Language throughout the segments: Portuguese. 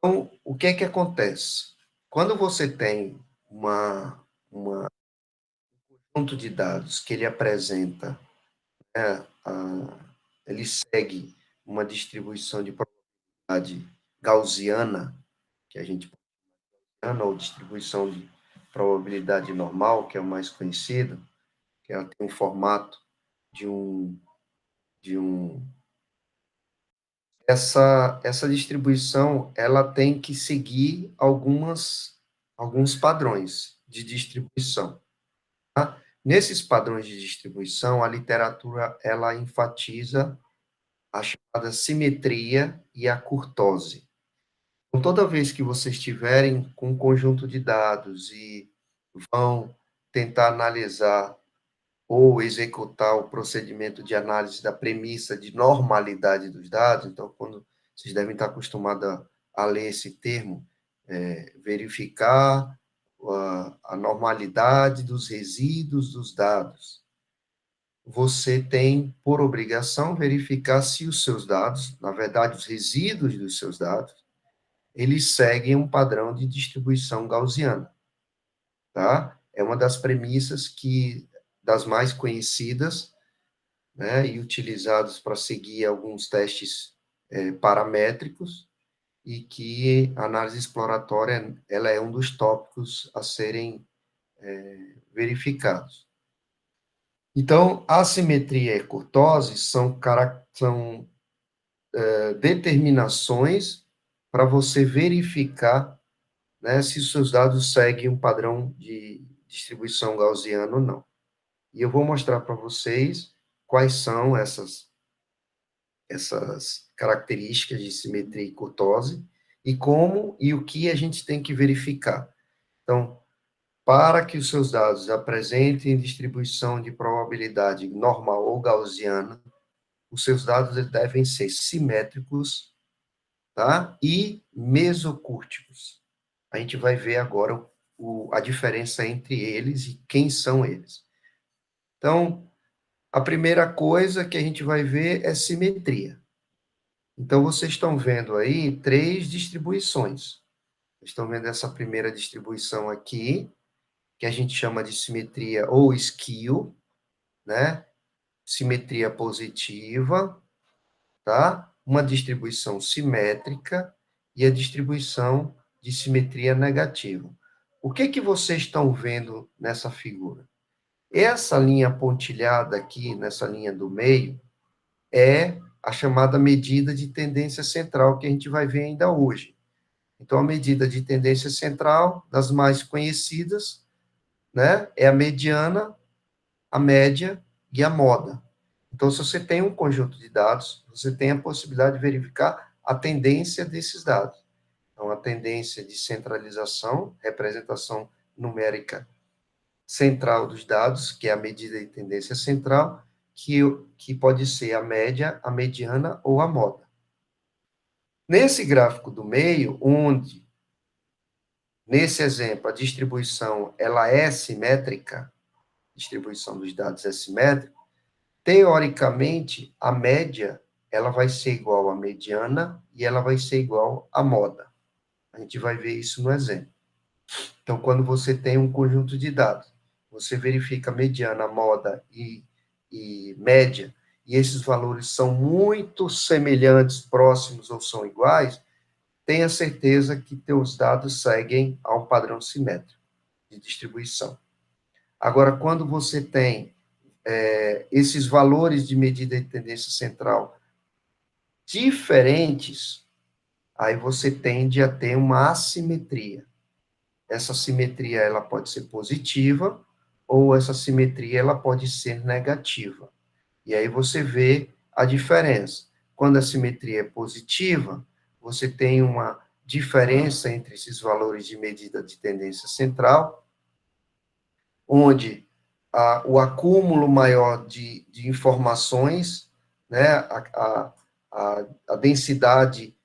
Então, o que é que acontece? Quando você tem um conjunto de dados que ele apresenta, né, ele segue uma distribuição de probabilidade gaussiana, que a gente chama, ou distribuição de probabilidade normal, que é o mais conhecido, que ela tem um formato de de um essa distribuição ela tem que seguir alguns padrões de distribuição. Tá? Nesses padrões de distribuição, a literatura ela enfatiza a chamada simetria e a curtose. Então, toda vez que vocês estiverem com um conjunto de dados e vão tentar analisar ou executar o procedimento de análise da premissa de normalidade dos dados. Então, quando vocês devem estar acostumados a ler esse termo, verificar a normalidade dos resíduos dos dados. Você tem, por obrigação, verificar se os seus dados, na verdade, os resíduos dos seus dados, eles seguem um padrão de distribuição gaussiana, tá? É uma das premissas das mais conhecidas, né, e utilizados para seguir alguns testes paramétricos, e que a análise exploratória ela é um dos tópicos a serem verificados. Então, assimetria e curtose são determinações para você verificar, né, se os seus dados seguem um padrão de distribuição gaussiana ou não. E eu vou mostrar para vocês quais são essas características de simetria e curtose, e como e o que a gente tem que verificar. Então, para que os seus dados apresentem distribuição de probabilidade normal ou gaussiana, os seus dados devem ser simétricos, tá? E mesocúrticos. A gente vai ver agora a diferença entre eles e quem são eles. Então, a primeira coisa que a gente vai ver é simetria. Então, vocês estão vendo aí três distribuições. Estão vendo essa primeira distribuição aqui, que a gente chama de simetria ou skew, né? Simetria positiva, tá? Uma distribuição simétrica e a distribuição de simetria negativa. O que que vocês estão vendo nessa figura? Essa linha pontilhada aqui, nessa linha do meio, é a chamada medida de tendência central que a gente vai ver ainda hoje. Então, a medida de tendência central, das mais conhecidas, né, é a mediana, a média e a moda. Então, se você tem um conjunto de dados, você tem a possibilidade de verificar a tendência desses dados. Então, a tendência de centralização, representação numérica central dos dados, que é a medida de tendência central, que pode ser a média, a mediana ou a moda. Nesse gráfico do meio, onde, nesse exemplo, a distribuição ela é simétrica, distribuição dos dados é simétrica, teoricamente, a média ela vai ser igual à mediana e ela vai ser igual à moda. A gente vai ver isso no exemplo. Então, quando você tem um conjunto de dados, você verifica mediana, moda e média, e esses valores são muito semelhantes, próximos ou são iguais, tenha certeza que teus dados seguem a um padrão simétrico de distribuição. Agora, quando você tem esses valores de medida de tendência central diferentes, aí você tende a ter uma assimetria. Essa simetria ela pode ser positiva ou essa simetria ela pode ser negativa. E aí você vê a diferença. Quando a simetria é positiva, você tem uma diferença entre esses valores de medida de tendência central, onde o acúmulo maior de informações, né, a densidade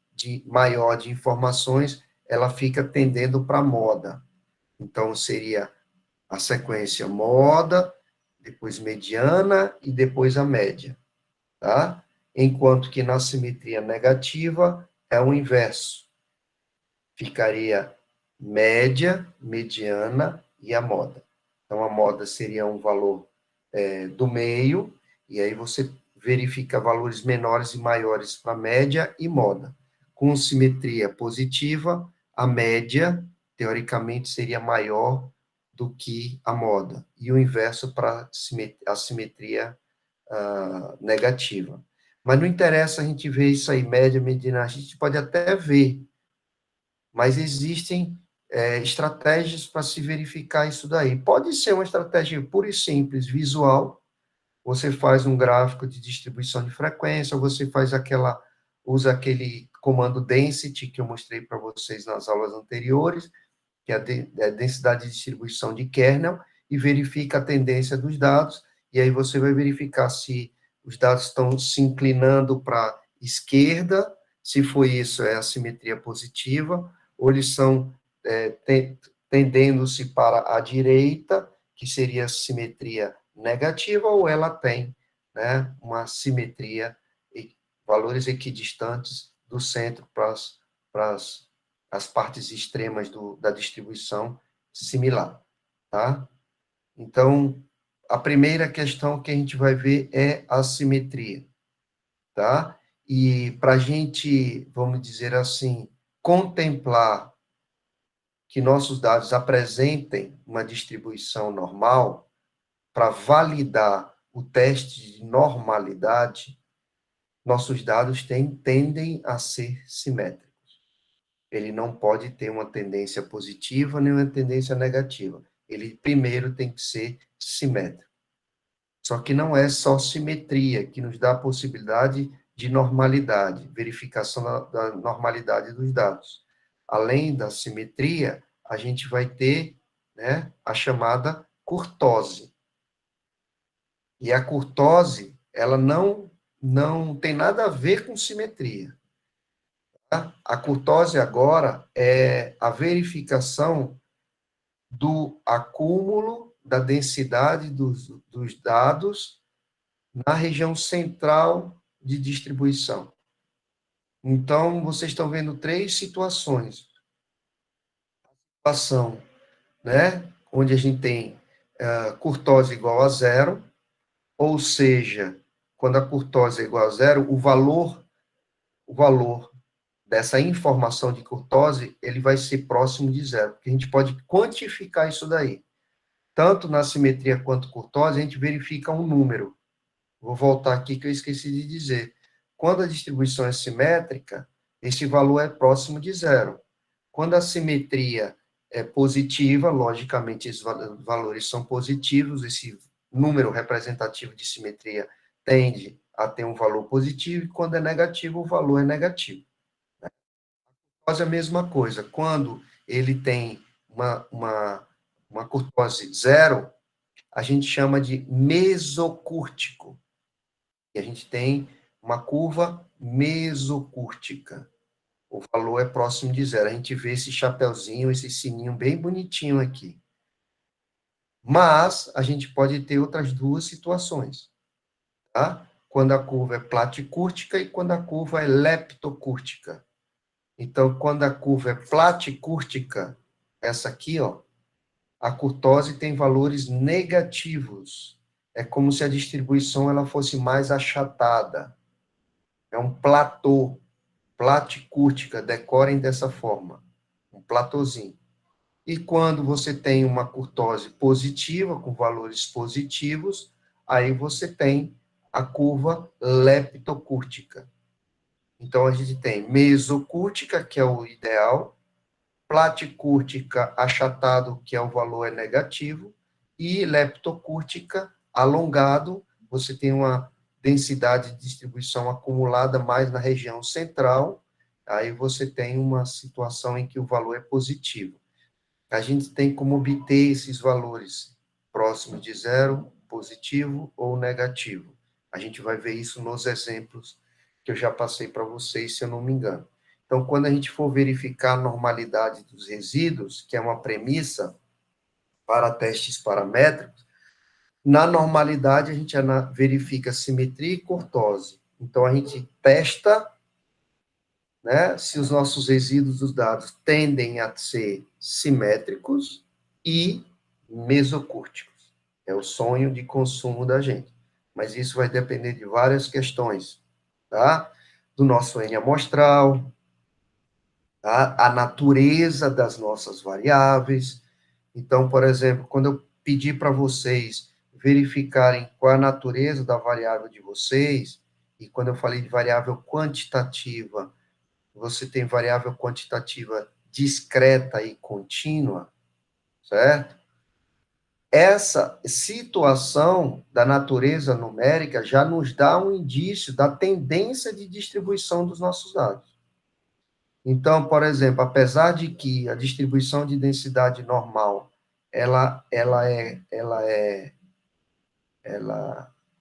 maior de informações, ela fica tendendo para a moda. Então, seria a sequência moda, depois mediana e depois a média, tá? Enquanto que na simetria negativa é o inverso. ficaria média, mediana e a moda. Então, a moda seria um valor do meio, e aí você verifica valores menores e maiores para média e moda. Com simetria positiva, a média, teoricamente, seria maior do que a moda, e o inverso para a simetria negativa. Mas não interessa a gente ver isso aí, média, mediana, a gente pode até ver, mas existem estratégias para se verificar isso daí. Pode ser uma estratégia pura e simples, visual, você faz um gráfico de distribuição de frequência, você usa aquele comando density que eu mostrei para vocês nas aulas anteriores, que é a densidade de distribuição de kernel, e verifica a tendência dos dados, e aí você vai verificar se os dados estão se inclinando para a esquerda, se foi isso, é a simetria positiva, ou eles estão tendendo-se para a direita, que seria a simetria negativa, ou ela tem, né, uma simetria, valores equidistantes do centro para as partes extremas da distribuição similar, tá? Então, a primeira questão que a gente vai ver é a simetria, tá? E para a gente, vamos dizer assim, contemplar que nossos dados apresentem uma distribuição normal, para validar o teste de normalidade, nossos dados tendem a ser simétricos. Ele não pode ter uma tendência positiva nem uma tendência negativa. Ele primeiro tem que ser simétrico. Só que não é só simetria que nos dá a possibilidade de normalidade, verificação da normalidade dos dados. Além da simetria, a gente vai ter, né, a chamada curtose. E a curtose, ela não tem nada a ver com simetria. Tá? A curtose agora é a verificação do acúmulo da densidade dos dados na região central de distribuição. Então, vocês estão vendo três situações. A situação, né, onde a gente tem curtose igual a zero, ou seja, quando a curtose é igual a zero, o valor dessa informação de curtose, ele vai ser próximo de zero, porque a gente pode quantificar isso daí. Tanto na simetria quanto curtose, a gente verifica um número. Vou voltar aqui que eu esqueci de dizer. Quando a distribuição é simétrica, esse valor é próximo de zero. Quando a simetria é positiva, logicamente, esses valores são positivos, esse número representativo de simetria tende a ter um valor positivo, e quando é negativo, o valor é negativo. Curtose é a mesma coisa. Quando ele tem uma curtose zero, a gente chama de mesocúrtico. E a gente tem uma curva mesocúrtica. O valor é próximo de zero. A gente vê esse chapeuzinho, esse sininho bem bonitinho aqui. Mas a gente pode ter outras duas situações, tá? Quando a curva é platicúrtica e quando a curva é leptocúrtica. Então, quando a curva é platicúrtica, essa aqui, ó, a curtose tem valores negativos. É como se a distribuição ela fosse mais achatada. É um platô, platicúrtica, decorem dessa forma, um platôzinho. E quando você tem uma curtose positiva, com valores positivos, aí você tem a curva leptocúrtica. Então, a gente tem mesocúrtica, que é o ideal, platicúrtica achatado, que é o valor é negativo, e leptocúrtica alongado, você tem uma densidade de distribuição acumulada mais na região central, aí você tem uma situação em que o valor é positivo. A gente tem como obter esses valores próximos de zero, positivo ou negativo. A gente vai ver isso nos exemplos que eu já passei para vocês, se eu não me engano. Então, quando a gente for verificar a normalidade dos resíduos, que é uma premissa para testes paramétricos, na normalidade a gente verifica simetria e curtose. Então, a gente testa né, se os nossos resíduos dos dados tendem a ser simétricos e mesocúrticos. É o sonho de consumo da gente. Mas isso vai depender de várias questões, tá? Do nosso N amostral, tá? A natureza das nossas variáveis. Então, por exemplo, quando eu pedir para vocês verificarem qual é a natureza da variável de vocês, e quando eu falei de variável quantitativa, você tem variável quantitativa discreta e contínua, certo? Essa situação da natureza numérica já nos dá um indício da tendência de distribuição dos nossos dados. Então, por exemplo, apesar de que a distribuição de densidade normal, ela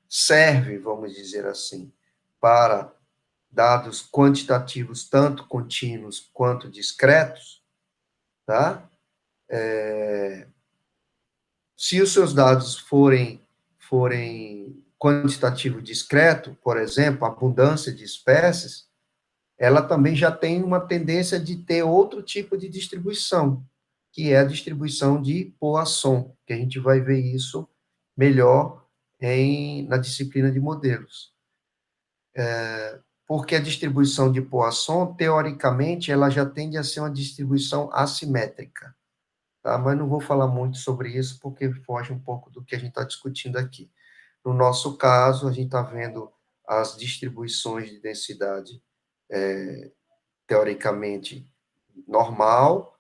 serve, vamos dizer assim, para dados quantitativos tanto contínuos quanto discretos, tá? Se os seus dados forem quantitativo discreto, por exemplo, abundância de espécies, ela também já tem uma tendência de ter outro tipo de distribuição, que é a distribuição de Poisson, que a gente vai ver isso melhor na disciplina de modelos. Porque a distribuição de Poisson, teoricamente, ela já tende a ser uma distribuição assimétrica, tá? Mas não vou falar muito sobre isso, porque foge um pouco do que a gente está discutindo aqui. No nosso caso, a gente está vendo as distribuições de densidade, teoricamente, normal,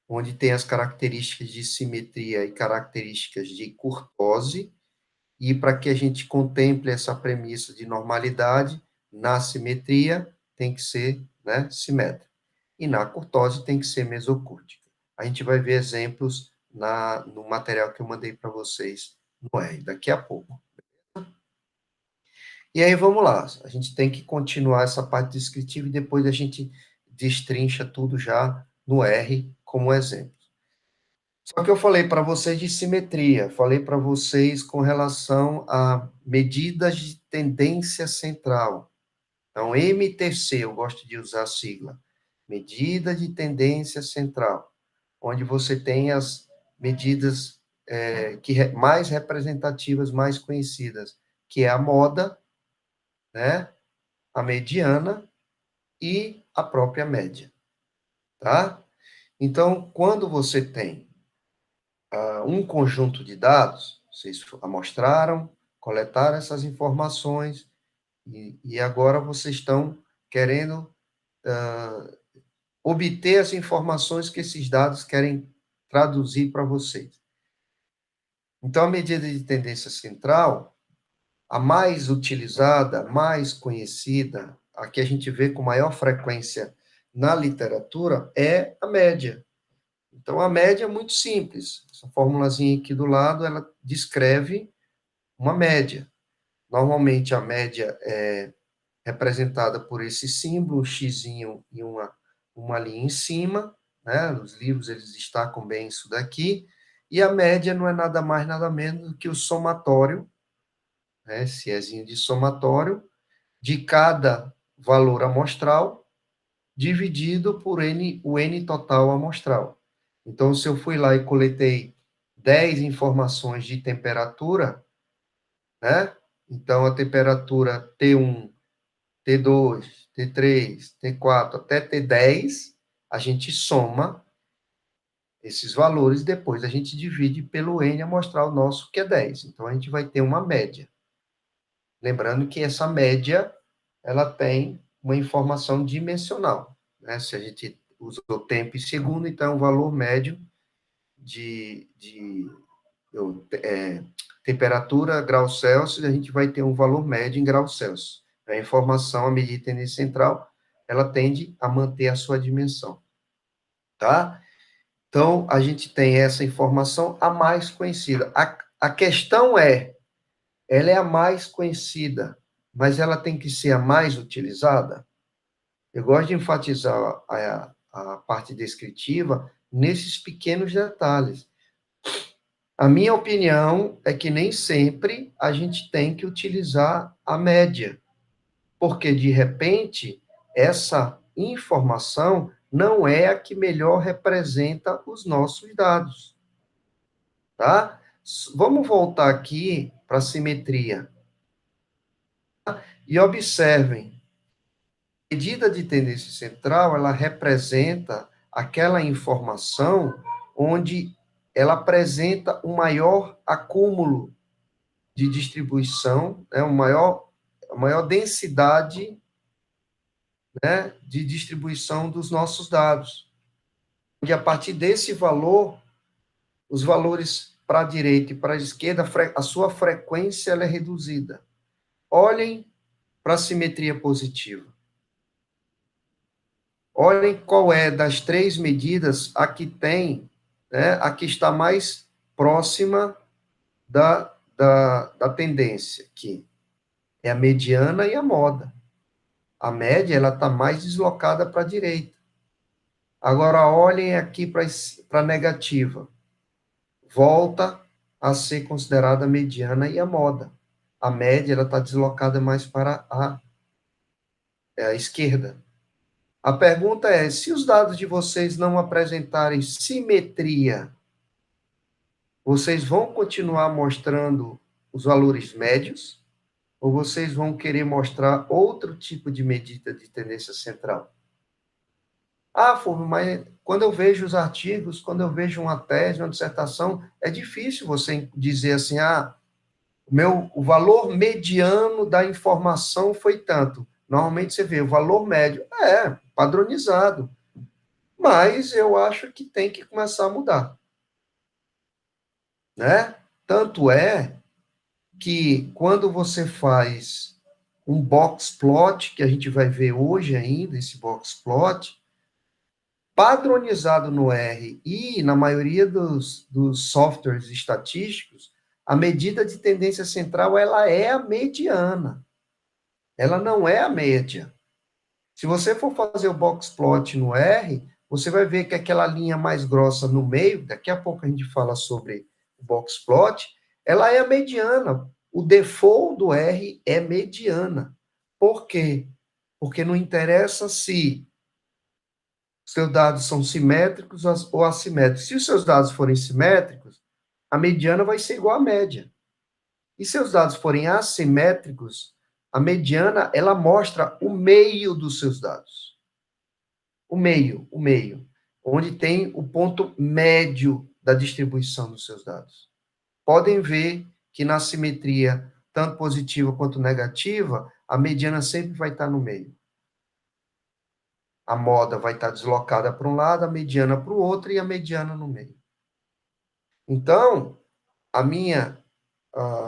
onde tem as características de simetria e características de curtose, e para que a gente contemple essa premissa de normalidade, na simetria tem que ser, né, simétrica, e na curtose tem que ser mesocúrtica. A gente vai ver exemplos no material que eu mandei para vocês no R, daqui a pouco. E aí, vamos lá, a gente tem que continuar essa parte descritiva e depois a gente destrincha tudo já no R como exemplo. Só que eu falei para vocês de simetria, falei para vocês com relação a medidas de tendência central. Então, MTC, eu gosto de usar a sigla, medida de tendência central, onde você tem as medidas mais representativas, mais conhecidas, que é a moda, né, a mediana e a própria média, tá? Então, quando você tem um conjunto de dados, vocês amostraram, coletaram essas informações, e agora vocês estão querendo obter as informações que esses dados querem traduzir para vocês. Então, a medida de tendência central, a mais utilizada, mais conhecida, a que a gente vê com maior frequência na literatura, é a média. Então, a média é muito simples. Essa formulazinha aqui do lado, ela descreve uma média. Normalmente, a média é representada por esse símbolo, um xizinho e uma linha em cima, né? Os livros, eles destacam bem isso daqui. E a média não é nada mais, nada menos do que o somatório, né? Esse Ezinho de somatório, de cada valor amostral, dividido por o N total amostral. Então, se eu fui lá e coletei 10 informações de temperatura, né? Então, a temperatura T1, T2, T3, T4, até T10, a gente soma esses valores, depois a gente divide pelo N amostral nosso, que é 10. Então, a gente vai ter uma média. Lembrando que essa média, ela tem uma informação dimensional, né? Se a gente usa o tempo em segundo, então é um valor médio de temperatura, graus Celsius, a gente vai ter um valor médio em graus Celsius. A informação, a medida de tendência central, ela tende a manter a sua dimensão, tá? Então, a gente tem essa informação, a mais conhecida. A questão ela é a mais conhecida, mas ela tem que ser a mais utilizada? Eu gosto de enfatizar a parte descritiva nesses pequenos detalhes. A minha opinião é que nem sempre a gente tem que utilizar a média, porque, de repente, essa informação não é a que melhor representa os nossos dados, tá? Vamos voltar aqui para a simetria. E observem, a medida de tendência central, ela representa aquela informação onde ela apresenta o maior acúmulo de distribuição, né, a maior densidade, né, de distribuição dos nossos dados. E a partir desse valor, os valores para a direita e para a esquerda, a sua frequência ela é reduzida. Olhem para a simetria positiva. Olhem qual é das três medidas a que tem, né, a que está mais próxima da tendência, que é a mediana e a moda. A média, ela está mais deslocada para a direita. Agora, olhem aqui para a negativa. Volta a ser considerada a mediana e a moda. A média, ela está deslocada mais para a esquerda. A pergunta é, se os dados de vocês não apresentarem simetria, vocês vão continuar mostrando os valores médios, ou vocês vão querer mostrar outro tipo de medida de tendência central? Ah, Fulvio, mas quando eu vejo os artigos, quando eu vejo uma tese, uma dissertação, é difícil você dizer assim, o valor mediano da informação foi tanto. Normalmente você vê o valor médio, padronizado. Mas eu acho que tem que começar a mudar, né? Tanto é que quando você faz um box plot, que a gente vai ver hoje ainda, esse box plot, padronizado no R e na maioria dos softwares estatísticos, a medida de tendência central, ela é a mediana. Ela não é a média. Se você for fazer o box plot no R, você vai ver que aquela linha mais grossa no meio, daqui a pouco a gente fala sobre o box plot, ela é a mediana. O default do R é mediana. Por quê? Porque não interessa se seus dados são simétricos ou assimétricos. Se os seus dados forem simétricos, a mediana vai ser igual à média. E se os dados forem assimétricos, a mediana, ela mostra o meio dos seus dados. O meio, onde tem o ponto médio da distribuição dos seus dados. Podem ver que na simetria, tanto positiva quanto negativa, a mediana sempre vai estar no meio. A moda vai estar deslocada para um lado, a mediana para o outro e a mediana no meio. Então,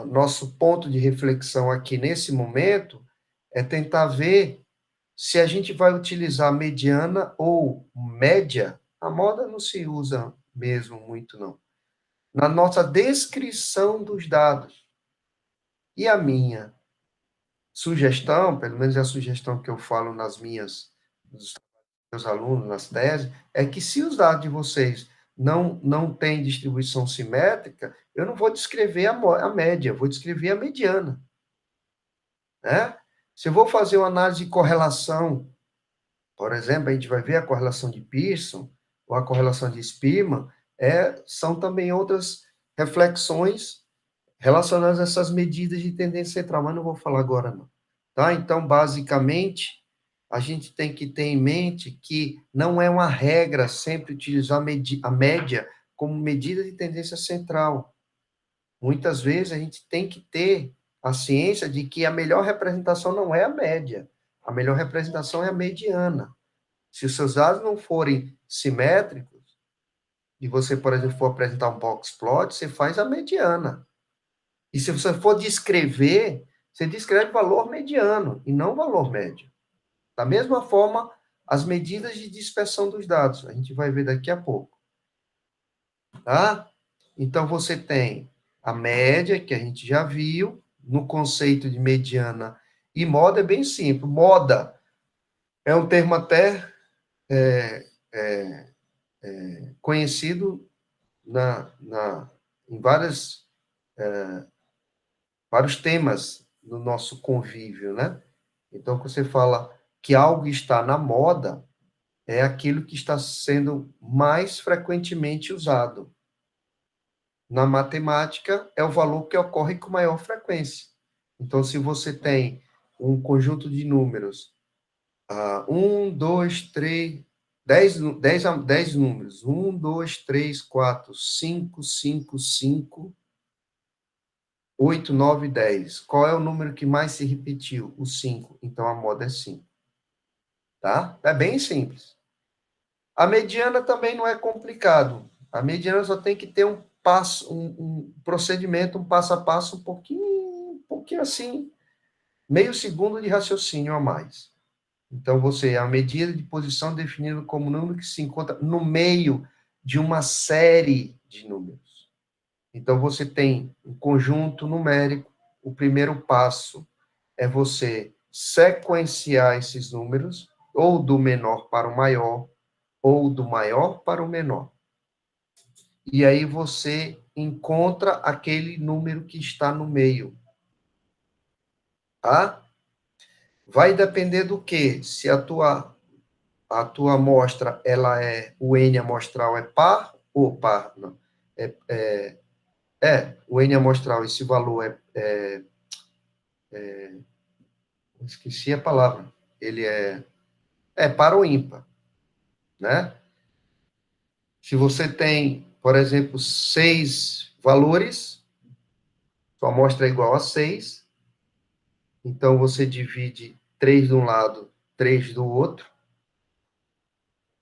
nosso ponto de reflexão aqui nesse momento é tentar ver se a gente vai utilizar mediana ou média. A moda não se usa mesmo muito, não. Na nossa descrição dos dados. E a minha sugestão, pelo menos é a sugestão que eu falo dos meus alunos, nas teses, é que se os dados de vocês não têm distribuição simétrica, eu não vou descrever a média, eu vou descrever a mediana. Né? Se eu vou fazer uma análise de correlação, por exemplo, a gente vai ver a correlação de Pearson, ou a correlação de Spearman, são também outras reflexões relacionadas a essas medidas de tendência central, mas não vou falar agora, não. Tá? Então, basicamente, a gente tem que ter em mente que não é uma regra sempre utilizar a média como medida de tendência central. Muitas vezes a gente tem que ter a ciência de que a melhor representação não é a média, a melhor representação é a mediana. Se os seus dados não forem simétricos, e você, por exemplo, for apresentar um box plot, você faz a mediana. E se você for descrever, você descreve valor mediano e não valor médio. Da mesma forma, as medidas de dispersão dos dados, a gente vai ver daqui a pouco. Tá? Então, você tem a média, que a gente já viu, no conceito de mediana, e moda é bem simples. Moda é um termo até conhecido em vários temas no nosso convívio, né? Então, quando você fala que algo está na moda, é aquilo que está sendo mais frequentemente usado. Na matemática, é o valor que ocorre com maior frequência. Então, se você tem um conjunto de números, 1, 2, 3, 10 números, 1, 2, 3, 4, 5, 5, 5, 8, 9, 10. Qual é o número que mais se repetiu? O 5. Então, a moda é 5. Tá? É bem simples. A mediana também não é complicado. A mediana só tem que ter um passo, um procedimento, um passo a passo um pouquinho assim, meio segundo de raciocínio a mais. Então, você, a medida de posição definida como número que se encontra no meio de uma série de números. Então, você tem um conjunto numérico. O primeiro passo é você sequenciar esses números, ou do menor para o maior, ou do maior para o menor. E aí você encontra aquele número que está no meio. Tá? Vai depender do quê? Se a tua amostra, ela é, o N amostral é par ou par? Não. O N amostral, esse valor esqueci a palavra. Ele é par ou ímpar, né? Se você tem, por exemplo, 6 valores, sua amostra é igual a 6, então você divide 3 de um lado, 3 do outro.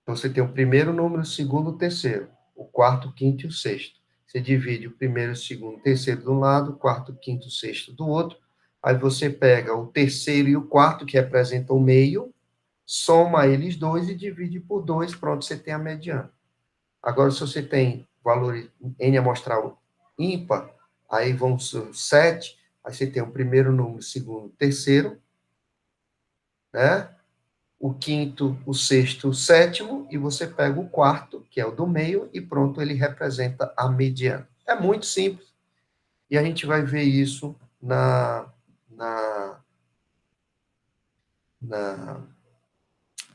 Então você tem o primeiro número, o segundo, o terceiro, o quarto, o quinto e o sexto. Você divide o primeiro, o segundo, o terceiro de um lado, o quarto, o quinto, o sexto do outro. Aí você pega o terceiro e o quarto, que representam o meio, soma eles dois e divide por 2, pronto, você tem a mediana. Agora, se você tem valores N amostral ímpar, aí vão ser 7, aí você tem o primeiro número, o segundo, o terceiro, né? O quinto, o sexto, o sétimo, e você pega o quarto, que é o do meio, e pronto, ele representa a mediana. É muito simples, e a gente vai ver isso na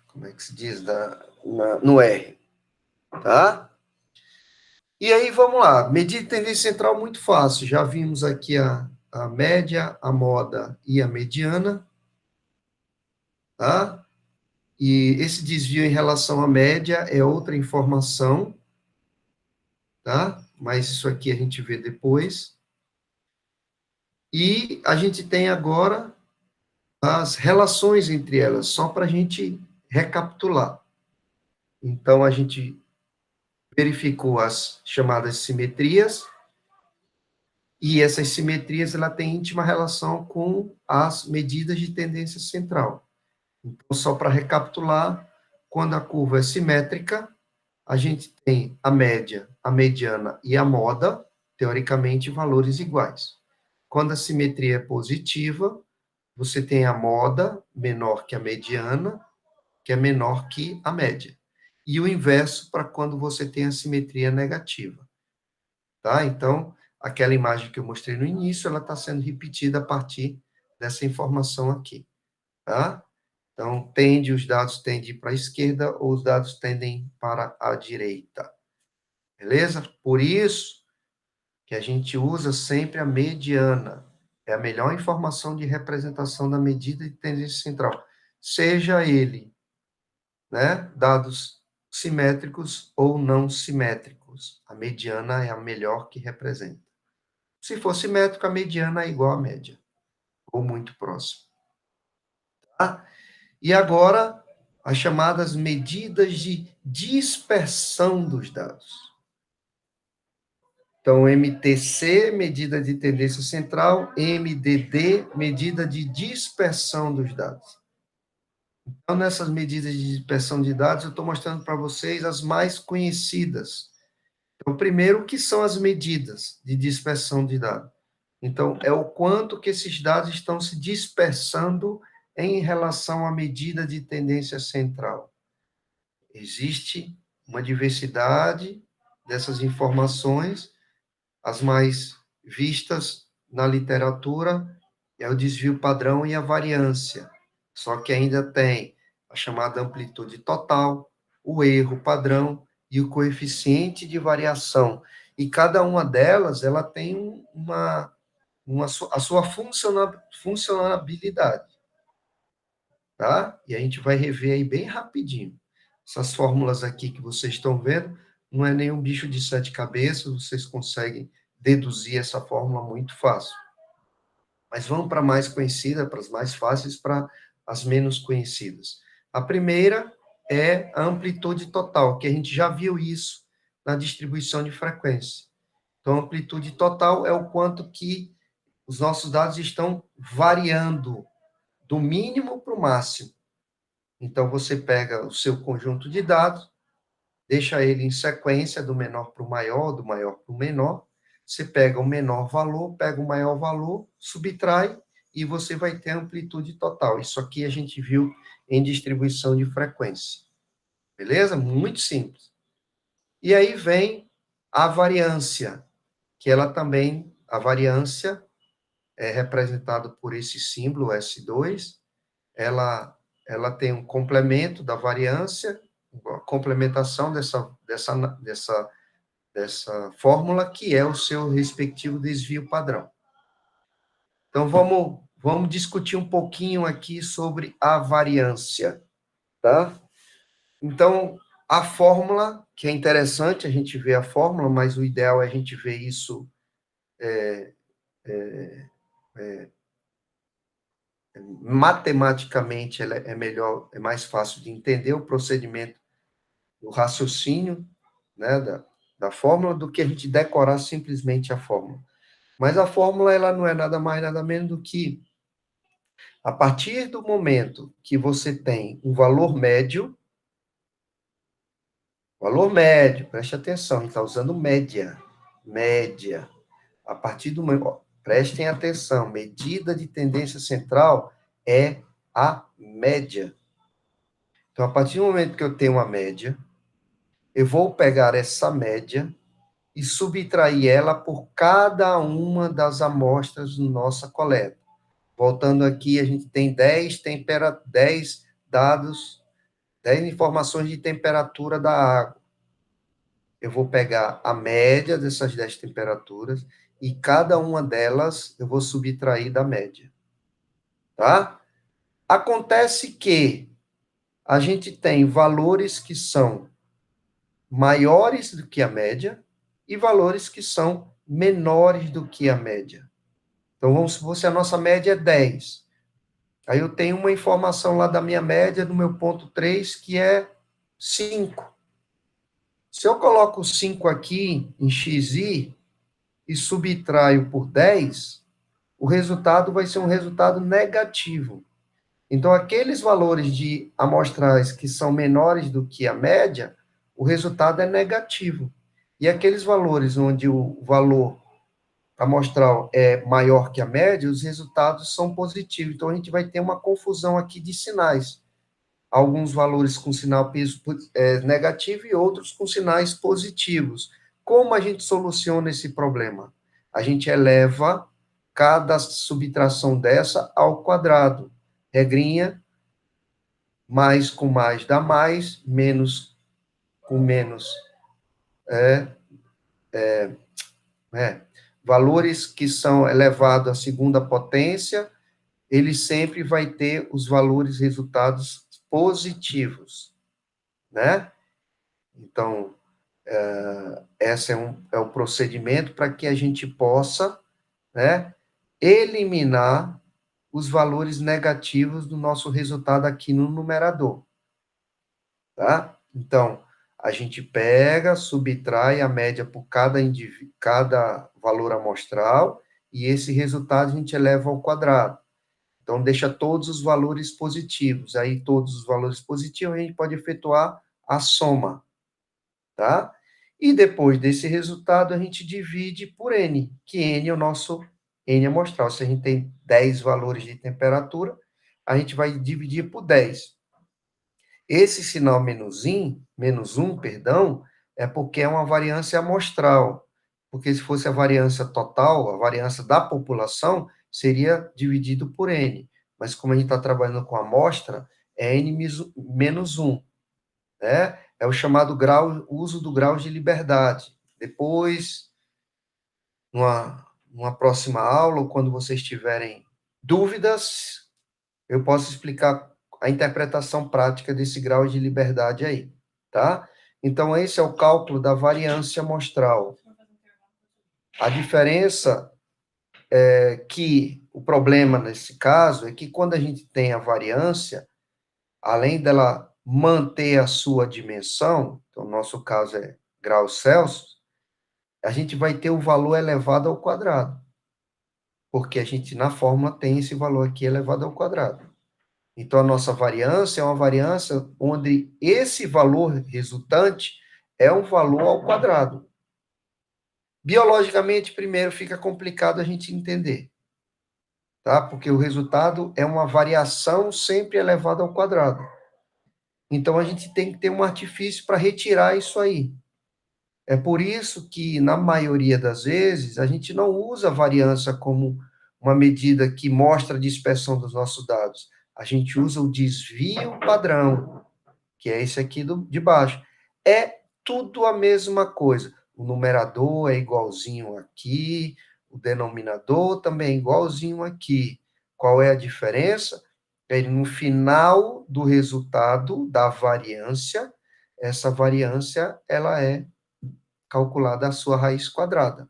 como é que se diz? No R, tá? E aí, vamos lá. Medida de tendência central, muito fácil. Já vimos aqui a média, a moda e a mediana, tá? E esse desvio em relação à média é outra informação, tá? Mas isso aqui a gente vê depois. E a gente tem agora as relações entre elas, só para a gente recapitular. Então, a gente verificou as chamadas simetrias, e essas simetrias ela tem íntima relação com as medidas de tendência central. Então, só para recapitular, quando a curva é simétrica, a gente tem a média, a mediana e a moda, teoricamente, valores iguais. Quando a simetria é positiva, você tem a moda menor que a mediana, que é menor que a média. E o inverso para quando você tem a simetria negativa. Tá? Então, aquela imagem que eu mostrei no início, ela está sendo repetida a partir dessa informação aqui. Tá? Então, os dados tendem para a esquerda ou os dados tendem para a direita. Beleza? Por isso que a gente usa sempre a mediana. É a melhor informação de representação da medida de tendência central. Seja ele, né, dados simétricos ou não simétricos. A mediana é a melhor que representa. Se for simétrico, a mediana é igual à média, ou muito próximo. Tá? E agora, as chamadas medidas de dispersão dos dados. Então, MTC, medida de tendência central, MDD, medida de dispersão dos dados. Então, nessas medidas de dispersão de dados, eu estou mostrando para vocês as mais conhecidas. Então, primeiro, o que são as medidas de dispersão de dados? Então, é o quanto que esses dados estão se dispersando em relação à medida de tendência central. Existe uma diversidade dessas informações, as mais vistas na literatura é o desvio padrão e a variância. Só que ainda tem a chamada amplitude total, o erro padrão e o coeficiente de variação. E cada uma delas, ela tem a sua funcionalidade, tá? E a gente vai rever aí bem rapidinho. Essas fórmulas aqui que vocês estão vendo, não é nenhum bicho de 7 cabeças, vocês conseguem deduzir essa fórmula muito fácil. Mas vamos para a mais conhecida, para as mais fáceis, para as menos conhecidas. A primeira é a amplitude total, que a gente já viu isso na distribuição de frequência. Então, a amplitude total é o quanto que os nossos dados estão variando do mínimo para o máximo. Então, você pega o seu conjunto de dados, deixa ele em sequência do menor para o maior, do maior para o menor. Você pega o menor valor, pega o maior valor, subtrai e você vai ter a amplitude total. Isso aqui a gente viu em distribuição de frequência. Beleza? Muito simples. E aí vem a variância, que ela também, a variância é representada por esse símbolo S2, ela tem um complemento da variância, a complementação dessa fórmula, que é o seu respectivo desvio padrão. Então, vamos discutir um pouquinho aqui sobre a variância, tá? Então, a fórmula, que é interessante a gente ver a fórmula, mas o ideal é a gente ver isso matematicamente, ela é melhor, é mais fácil de entender o procedimento, o raciocínio, né, da fórmula, do que a gente decorar simplesmente a fórmula. Mas a fórmula, ela não é nada mais, nada menos do que, a partir do momento que você tem um valor médio, preste atenção, a gente está usando média, a partir do momento, prestem atenção, medida de tendência central é a média. Então, a partir do momento que eu tenho uma média, eu vou pegar essa média e subtrair ela por cada uma das amostras da nossa coleta. Voltando aqui, a gente tem 10 dados, 10 informações de temperatura da água. Eu vou pegar a média dessas 10 temperaturas e cada uma delas eu vou subtrair da média. Tá? Acontece que a gente tem valores que são maiores do que a média e valores que são menores do que a média. Então, vamos supor se a nossa média é 10. Aí eu tenho uma informação lá da minha média, do meu ponto 3, que é 5. Se eu coloco 5 aqui em xi e subtraio por 10, o resultado vai ser um resultado negativo. Então, aqueles valores de amostrais que são menores do que a média, o resultado é negativo. E aqueles valores onde o valor amostral é maior que a média, os resultados são positivos. Então, a gente vai ter uma confusão aqui de sinais. Alguns valores com sinal negativo e outros com sinais positivos. Como a gente soluciona esse problema? A gente eleva cada subtração dessa ao quadrado. Regrinha, mais com mais dá mais, menos com menos é, valores que são elevados à segunda potência, ele sempre vai ter os valores resultados positivos, né? Então, esse é o procedimento para que a gente possa, né, eliminar os valores negativos do nosso resultado aqui no numerador, tá? Então, a gente pega, subtrai a média por cada valor amostral, e esse resultado a gente eleva ao quadrado. Então, deixa todos os valores positivos. Aí, todos os valores positivos, a gente pode efetuar a soma, tá? E depois desse resultado, a gente divide por N, que N é o nosso N amostral. Se a gente tem 10 valores de temperatura, a gente vai dividir por 10. Esse sinal menos um, perdão, é porque é uma variância amostral. Porque se fosse a variância total, a variância da população, seria dividido por N. Mas como a gente está trabalhando com amostra, é N menos 1, né? é o chamado uso do grau de liberdade. Depois, numa próxima aula, ou quando vocês tiverem dúvidas, eu posso explicar a interpretação prática desse grau de liberdade aí, tá? Então, esse é o cálculo da variância amostral. A diferença é que o problema nesse caso é que quando a gente tem a variância, além dela manter a sua dimensão, então, no nosso caso é graus Celsius, a gente vai ter o valor elevado ao quadrado, porque a gente, na fórmula, tem esse valor aqui elevado ao quadrado. Então, a nossa variância é uma variância onde esse valor resultante é um valor ao quadrado. Biologicamente, primeiro, fica complicado a gente entender, tá? Porque o resultado é uma variação sempre elevada ao quadrado. Então, a gente tem que ter um artifício para retirar isso aí. É por isso que, na maioria das vezes, a gente não usa a variância como uma medida que mostra a dispersão dos nossos dados. A gente usa o desvio padrão, que é esse aqui de baixo. É tudo a mesma coisa. O numerador é igualzinho aqui, o denominador também é igualzinho aqui. Qual é a diferença? É no final do resultado da variância, essa variância ela é calculada a sua raiz quadrada.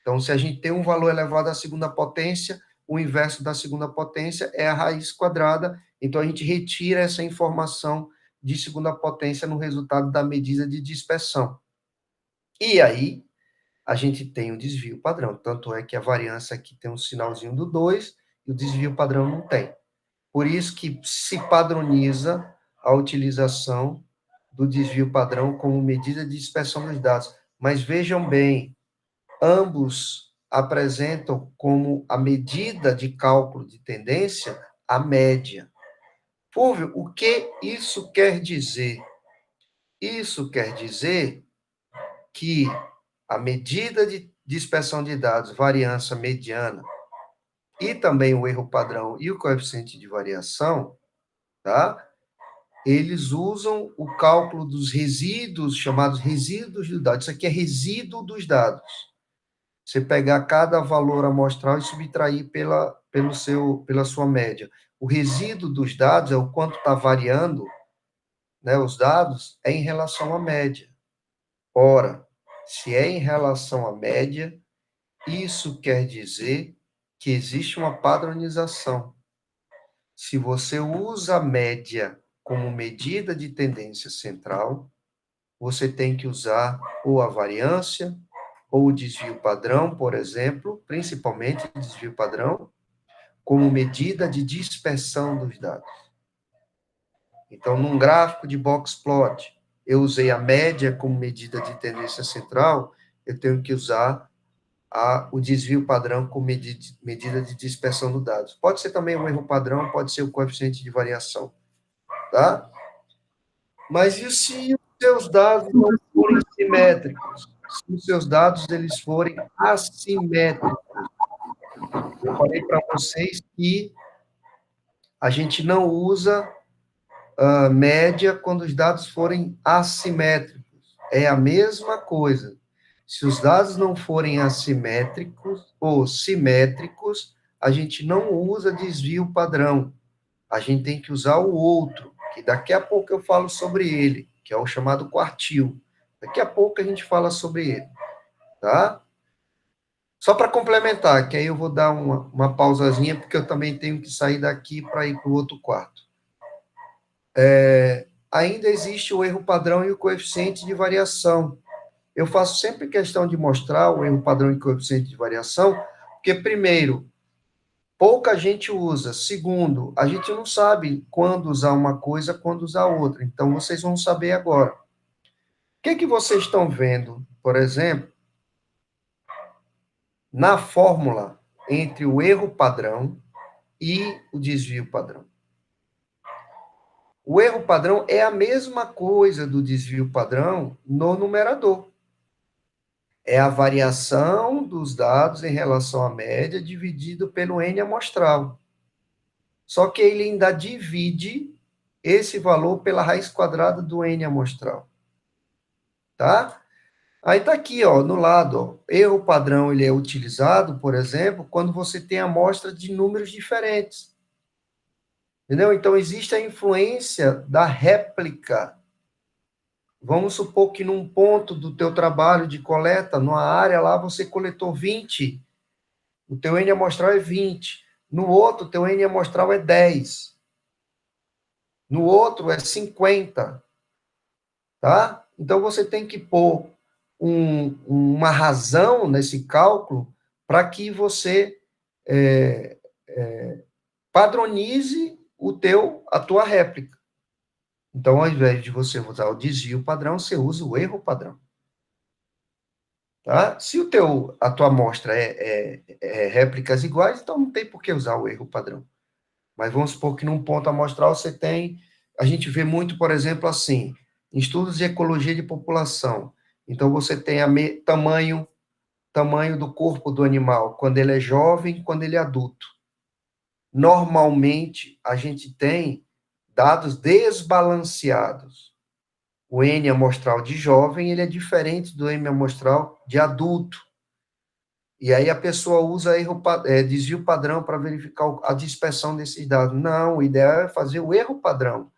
Então, se a gente tem um valor elevado à segunda potência, o inverso da segunda potência é a raiz quadrada, então a gente retira essa informação de segunda potência no resultado da medida de dispersão. E aí, a gente tem o desvio padrão, tanto é que a variância aqui tem um sinalzinho do 2 e o desvio padrão não tem. Por isso que se padroniza a utilização do desvio padrão como medida de dispersão dos dados. Mas vejam bem, ambos apresentam como a medida de cálculo de tendência a média. Fúvio, o que isso quer dizer? Isso quer dizer que a medida de dispersão de dados, variância mediana, e também o erro padrão e o coeficiente de variação, tá? Eles usam o cálculo dos resíduos, chamados resíduos dos dados. Isso aqui é resíduo dos dados. Você pegar cada valor amostral e subtrair pela sua média. O resíduo dos dados é o quanto está variando, né, os dados, é em relação à média. Ora, se é em relação à média, isso quer dizer que existe uma padronização. Se você usa a média como medida de tendência central, você tem que usar ou a variância, ou o desvio padrão, por exemplo, principalmente o desvio padrão, como medida de dispersão dos dados. Então, num gráfico de box plot, eu usei a média como medida de tendência central, eu tenho que usar o desvio padrão como medida de dispersão dos dados. Pode ser também um erro padrão, pode ser o coeficiente de variação, tá? Mas e se os seus dados não forem simétricos? Se os seus dados eles forem assimétricos? Eu falei para vocês que a gente não usa a média quando os dados forem assimétricos. É a mesma coisa. Se os dados não forem assimétricos ou simétricos, a gente não usa desvio padrão. A gente tem que usar o outro, que daqui a pouco eu falo sobre ele, que é o chamado quartil. Daqui a pouco a gente fala sobre ele, tá? Só para complementar, que aí eu vou dar uma pausazinha, porque eu também tenho que sair daqui para ir para o outro quarto. Ainda existe o erro padrão e o coeficiente de variação. Eu faço sempre questão de mostrar o erro padrão e coeficiente de variação, porque, primeiro, pouca gente usa. Segundo, a gente não sabe quando usar uma coisa, quando usar outra. Então, vocês vão saber agora. O que vocês estão vendo, por exemplo, na fórmula entre o erro padrão e o desvio padrão? O erro padrão é a mesma coisa do desvio padrão no numerador. É a variação dos dados em relação à média dividido pelo N amostral. Só que ele ainda divide esse valor pela raiz quadrada do N amostral. tá? Aí tá aqui, ó, no lado, ó, erro padrão, ele é utilizado, por exemplo, quando você tem amostra de números diferentes. Entendeu? Então, existe a influência da réplica. Vamos supor que num ponto do teu trabalho de coleta, numa área lá, você coletou 20, o teu N amostral é 20. No outro, o teu N amostral é 10. No outro, é 50. Tá? Então, você tem que pôr uma razão nesse cálculo para que você padronize a tua réplica. Então, ao invés de você usar o desvio padrão, você usa o erro padrão. Tá? Se a tua amostra é réplicas iguais, então não tem por que usar o erro padrão. Mas vamos supor que num ponto amostral você tem, a gente vê muito, por exemplo, assim, em estudos de ecologia de população. Então você tem tamanho do corpo do animal, quando ele é jovem, quando ele é adulto. Normalmente, a gente tem dados desbalanceados. O N amostral de jovem, ele é diferente do N amostral de adulto. E aí a pessoa usa desvio padrão para verificar a dispersão desses dados. Não, o ideal é fazer o erro padrão.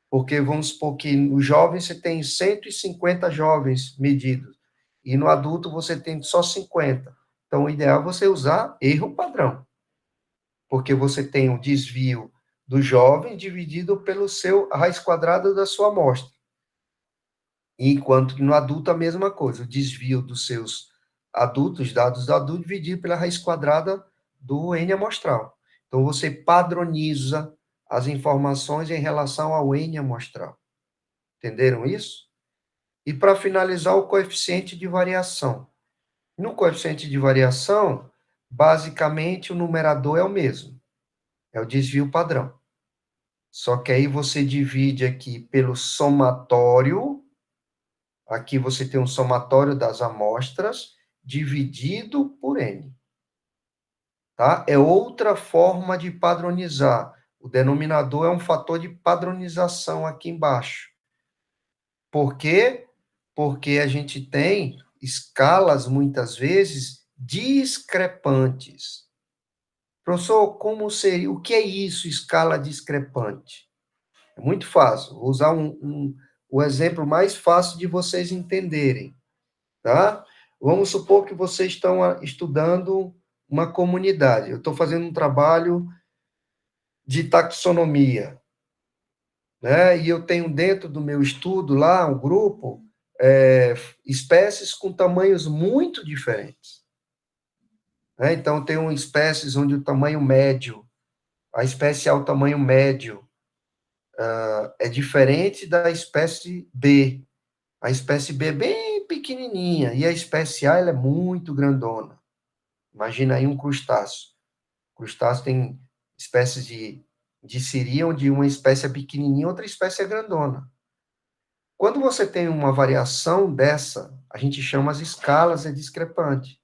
Porque vamos supor que no jovem você tem 150 jovens medidos, e no adulto você tem só 50. Então, o ideal é você usar erro padrão. Porque você tem o desvio do jovem dividido pelo a raiz quadrada da sua amostra. Enquanto que no adulto a mesma coisa, o desvio dos seus adultos, dados do adulto, dividido pela raiz quadrada do N amostral. Então, você padroniza as informações em relação ao N amostral. Entenderam isso? E para finalizar, o coeficiente de variação. No coeficiente de variação, basicamente o numerador é o mesmo, é o desvio padrão. Só que aí você divide aqui pelo somatório. Aqui você tem um somatório das amostras dividido por N. Tá? É outra forma de padronizar. O denominador é um fator de padronização aqui embaixo. Por quê? Porque a gente tem escalas, muitas vezes, discrepantes. Professor, como seria? O que é isso, escala discrepante? É muito fácil. Vou usar o exemplo mais fácil de vocês entenderem. Tá? Vamos supor que vocês estão estudando uma comunidade. Eu estou fazendo um trabalho de taxonomia, né? E eu tenho dentro do meu estudo lá um grupo, espécies com tamanhos muito diferentes. Né? Então, tem espécies onde o tamanho médio, a espécie A, o tamanho médio, é diferente da espécie B. A espécie B é bem pequenininha e a espécie A ela é muito grandona. Imagina aí um crustáceo. Crustáceo tem espécies de siri, onde uma espécie é pequenininha, outra espécie é grandona. Quando você tem uma variação dessa, a gente chama as escalas discrepante.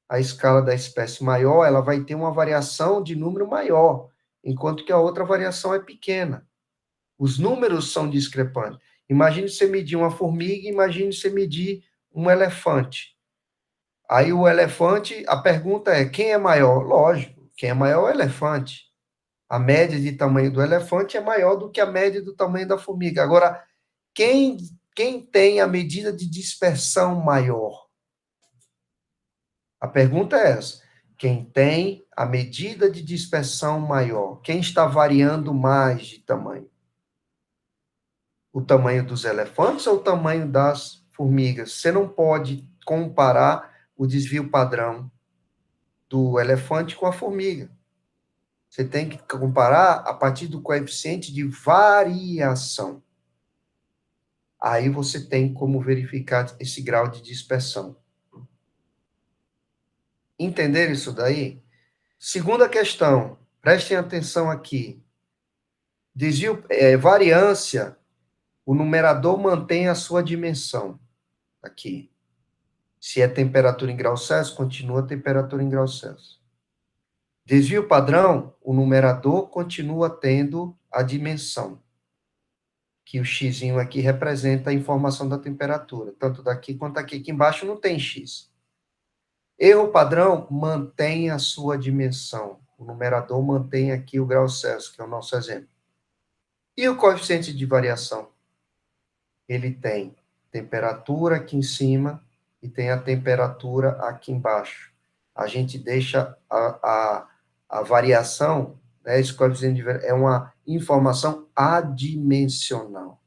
A escala da espécie maior, ela vai ter uma variação de número maior, enquanto que a outra variação é pequena. Os números são discrepantes. Imagine você medir uma formiga, imagine você medir um elefante. Aí o elefante, a pergunta é, quem é maior? Lógico, quem é maior é o elefante. A média de tamanho do elefante é maior do que a média do tamanho da formiga. Agora, quem, quem tem a medida de dispersão maior? A pergunta é essa. Quem tem a medida de dispersão maior? Quem está variando mais de tamanho? O tamanho dos elefantes ou o tamanho das formigas? Você não pode comparar o desvio padrão do elefante com a formiga. Você tem que comparar a partir do coeficiente de variação. Aí você tem como verificar esse grau de dispersão. Entenderam isso daí? Segunda questão, prestem atenção aqui. Variância, o numerador mantém a sua dimensão. Aqui. Se é temperatura em graus Celsius, continua a temperatura em graus Celsius. Desvio padrão, o numerador continua tendo a dimensão. que o xizinho aqui representa a informação da temperatura, tanto daqui quanto aqui. Aqui embaixo não tem x. Erro padrão mantém a sua dimensão. O numerador mantém aqui o grau Celsius, que é o nosso exemplo. E o coeficiente de variação? Ele tem temperatura aqui em cima e tem a temperatura aqui embaixo. A gente deixa a variação, né, esse coeficiente de variação, é uma informação adimensional,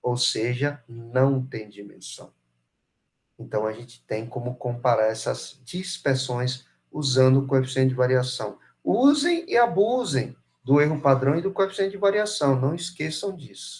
ou seja, não tem dimensão. Então, a gente tem como comparar essas dispersões usando o coeficiente de variação. Usem e abusem do erro padrão e do coeficiente de variação, não esqueçam disso.